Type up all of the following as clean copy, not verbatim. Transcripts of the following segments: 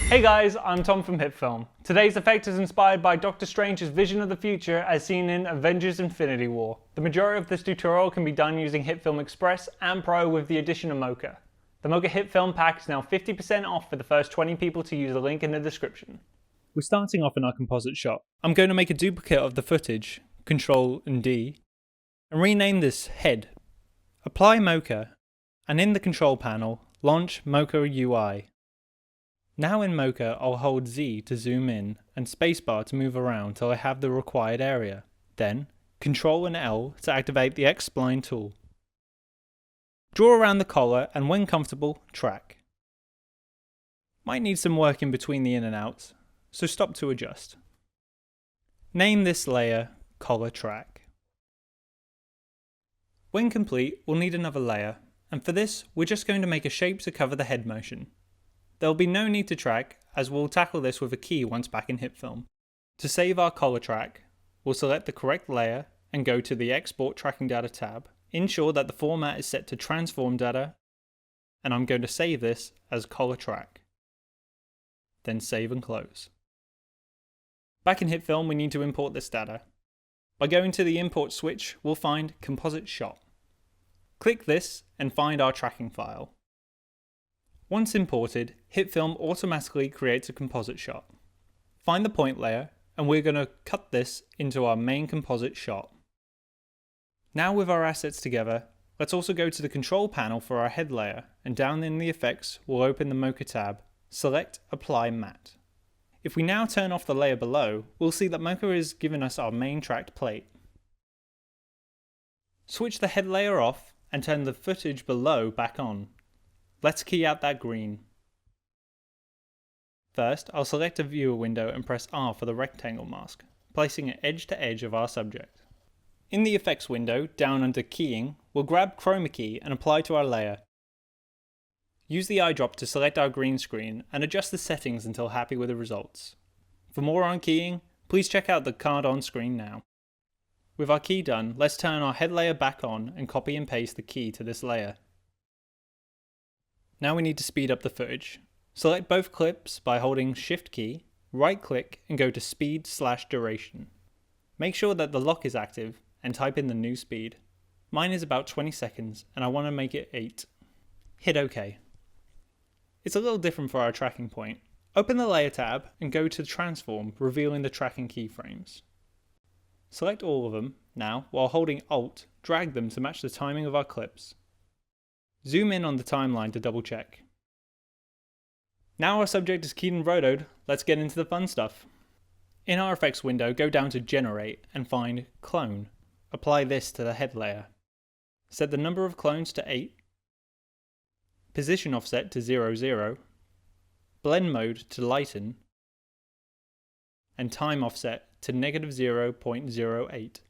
Hey guys, I'm Tom from HitFilm. Today's effect is inspired by Doctor Strange's vision of the future as seen in Avengers Infinity War. The majority of this tutorial can be done using HitFilm Express and Pro with the addition of Mocha. The Mocha HitFilm pack is now 50% off for the first 20 people to use the link in the description. We're starting off in our composite shot. I'm going to make a duplicate of the footage, Ctrl and D, and rename this Head. Apply Mocha, and in the control panel, launch Mocha UI. Now in Mocha, I'll hold Z to zoom in and spacebar to move around till I have the required area. Then, Ctrl and L to activate the X-Spline tool. Draw around the collar and when comfortable, track. Might need some work in between the in and outs, so stop to adjust. Name this layer Collar Track. When complete, we'll need another layer, and for this, we're just going to make a shape to cover the head motion. There will be no need to track, as we'll tackle this with a key once back in HitFilm. To save our collar track, we'll select the correct layer and go to the Export Tracking Data tab. Ensure that the format is set to Transform Data, and I'm going to save this as collar track. Then save and close. Back in HitFilm, we need to import this data. By going to the Import switch, we'll find Composite Shot. Click this and find our tracking file. Once imported, HitFilm automatically creates a composite shot. Find the point layer, and we're going to cut this into our main composite shot. Now with our assets together, let's also go to the control panel for our head layer, and down in the effects, we'll open the Mocha tab, select Apply Matte. If we now turn off the layer below, we'll see that Mocha is giving us our main tracked plate. Switch the head layer off and turn the footage below back on. Let's key out that green. First, I'll select a viewer window and press R for the rectangle mask, placing it edge to edge of our subject. In the effects window, down under keying, we'll grab chroma key and apply to our layer. Use the eyedrop to select our green screen and adjust the settings until happy with the results. For more on keying, please check out the card on screen now. With our key done, let's turn our head layer back on and copy and paste the key to this layer. Now we need to speed up the footage. Select both clips by holding Shift key, right click and go to Speed/Duration. Make sure that the lock is active and type in the new speed. Mine is about 20 seconds and I want to make it 8. Hit OK. It's a little different for our tracking point. Open the Layer tab and go to Transform, revealing the tracking keyframes. Select all of them now, while holding Alt, drag them to match the timing of our clips. Zoom in on the timeline to double check. Now our subject is keyed and rotoed, let's get into the fun stuff. In our effects window, go down to Generate and find Clone. Apply this to the head layer. Set the number of clones to 8. Position offset to 00. Blend mode to lighten. And time offset to -0.08.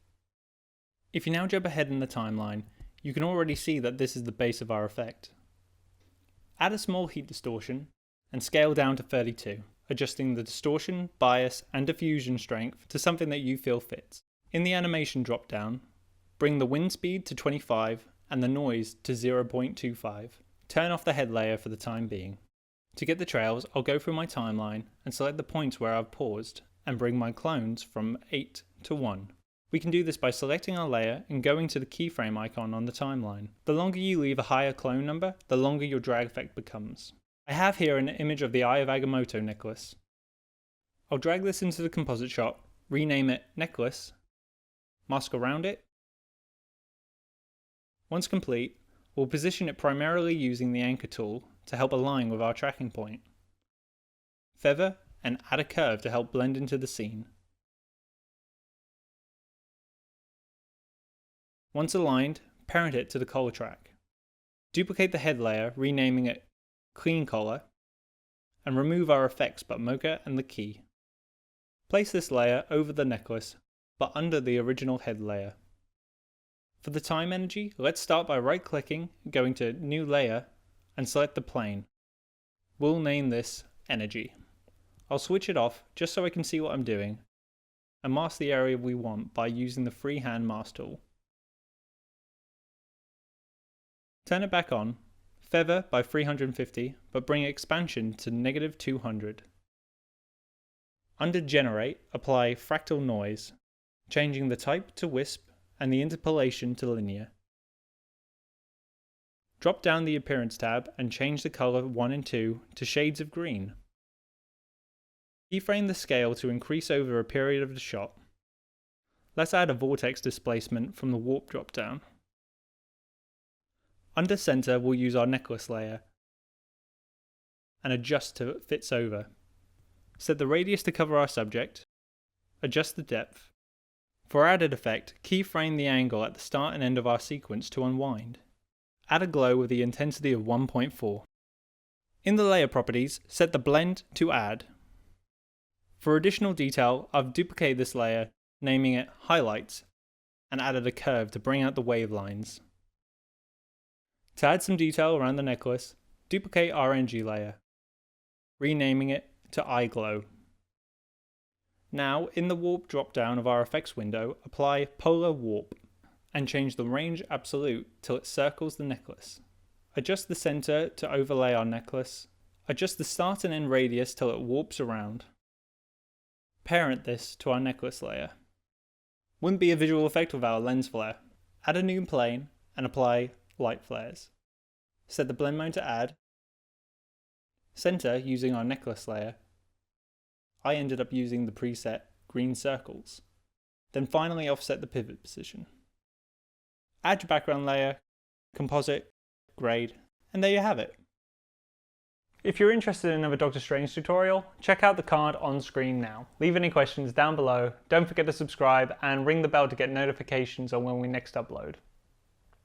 If you now jump ahead in the timeline, you can already see that this is the base of our effect. Add a small heat distortion and scale down to 32, adjusting the distortion, bias and diffusion strength to something that you feel fits. In the animation drop-down, bring the wind speed to 25 and the noise to 0.25. Turn off the head layer for the time being. To get the trails, I'll go through my timeline and select the points where I've paused and bring my clones from 8 to 1. We can do this by selecting our layer and going to the keyframe icon on the timeline. The longer you leave a higher clone number, the longer your drag effect becomes. I have here an image of the Eye of Agamotto necklace. I'll drag this into the composite shot, rename it Necklace, mask around it. Once complete, we'll position it primarily using the anchor tool to help align with our tracking point. Feather and add a curve to help blend into the scene. Once aligned, parent it to the collar track. Duplicate the head layer, renaming it Clean Collar, and remove our effects but Mocha and the key. Place this layer over the necklace, but under the original head layer. For the time energy, let's start by right-clicking, going to New Layer, and select the plane. We'll name this Energy. I'll switch it off just so I can see what I'm doing, and mask the area we want by using the freehand mask tool. Turn it back on, feather by 350, but bring expansion to -200. Under Generate, apply Fractal Noise, changing the type to Wisp and the interpolation to Linear. Drop down the Appearance tab and change the color 1 and 2 to shades of green. Keyframe the scale to increase over a period of the shot. Let's add a vortex displacement from the Warp drop-down. Under Center, we'll use our necklace layer and adjust till it fits over. Set the radius to cover our subject. Adjust the depth. For added effect, keyframe the angle at the start and end of our sequence to unwind. Add a glow with the intensity of 1.4. In the layer properties, set the blend to add. For additional detail, I've duplicated this layer, naming it Highlights, and added a curve to bring out the wave lines. To add some detail around the necklace, duplicate our energy layer, renaming it to Eye Glow. Now, in the Warp drop-down of our effects window, apply Polar Warp, and change the range absolute till it circles the necklace. Adjust the center to overlay our necklace. Adjust the start and end radius till it warps around. Parent this to our necklace layer. Wouldn't be a visual effect without a lens flare. Add a new plane and apply light flares. Set the blend mode to add. Center using our necklace layer. I ended up using the preset green circles. Then finally offset the pivot position. Add your background layer, composite, grade, and there you have it. If you're interested in another Doctor Strange tutorial, check out the card on screen now. Leave any questions down below, don't forget to subscribe and ring the bell to get notifications on when we next upload.